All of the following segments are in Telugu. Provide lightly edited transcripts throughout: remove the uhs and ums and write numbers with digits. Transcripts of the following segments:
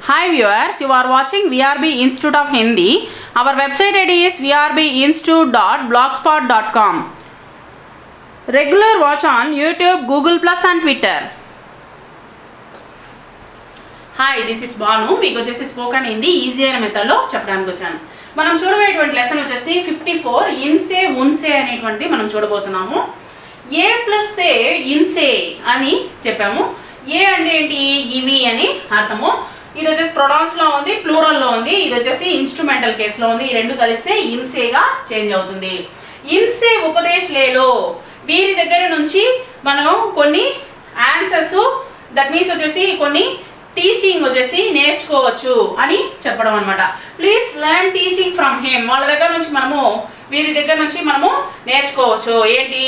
Hi viewers, you are watching VRB Institute of Hindi. Our website ID is vrbinstitute.blogspot.com. Regular watch on YouTube, Google Plus and Twitter. Hi, this is Banu. We go just spoken Hindi easier method lo చెప్పడానికి వచ్చాను. మనం చూడబోయేటువంటి లెసన్ వచ్చేసి 54 ఇన్సే ఉన్సే అనేటువంటిది మనం చూడబోతున్నాము. ఏ ప్లస్ ఏ ఇన్సే అని చెప్పాము. ఏ అంటే ఏంటి? ఇవి అని అర్థము. ఇది వచ్చేసి ప్రొనౌన్స్ లో ఉంది, ప్లూరల్ లో ఉంది. ఇది వచ్చేసి ఇన్స్ట్రుమెంటల్ కేస్ లో ఉంది. ఈ రెండు కలిస్తే ఇన్సేగా చేంజ్ అవుతుంది. ఇన్సే ఉపదేశ్ లేలో వీరి దగ్గర నుంచి మనం కొన్ని ఆన్సర్స్ దట్ మీన్స్ వచ్చేసి కొన్ని టీచింగ్ వచ్చేసి నేర్చుకోవచ్చు అని చెప్పడం అనమాట. Please learn teaching from him. వాళ్ళ దగ్గర నుంచి మనము వీరి దగ్గర నుంచి మనము నేర్చుకోవచ్చు. ఏంటి?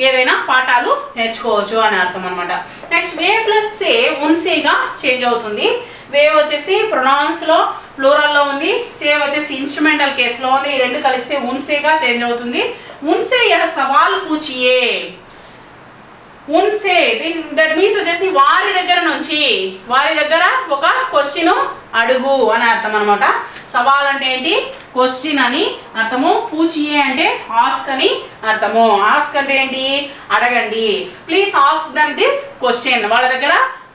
ఏదైనా పాఠాలు నేర్చుకోవచ్చు అని అర్థం అనమాట. నెక్స్ట్ వే ప్లస్ సే ఉన్సేగా చేంజ్ అవుతుంది. వే వచ్చేసి ప్రొనౌన్స్ లో ప్లూరల్ లో ఉంది, సే వచ్చేసి ఇన్స్ట్రుమెంటల్ కేస్ లో ఉంది. ఈ రెండు కలిస్తే ఉన్సేగా చేంజ్ అవుతుంది. ఉన్సే యహ సవాల్ పూచియే. ఉన్సే దట్ మీన్స్ వచ్చేసి వారి దగ్గర నుంచి, వారి దగ్గర ఒక క్వశ్చన్ అడుగు అని అర్థం అనమాట. సవాల్ అంటే ఏంటి? క్వశ్చన్ అని అర్థము. పూచియే అంటే ఆస్క్ అని అర్థము. ఆస్క్ అంటే ఏంటి? అడగండి. Please ask dum this question. వాళ్ళ దగ్గర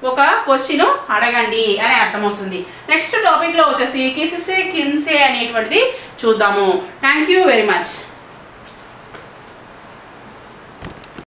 ఒక క్వశ్చన్ అడగండి అని అర్థం వస్తుంది. నెక్స్ట్ టాపిక్ లో వచ్చేసి కిస్సే కిన్సే అనేటువంటిది చూద్దాము. Thank you very much.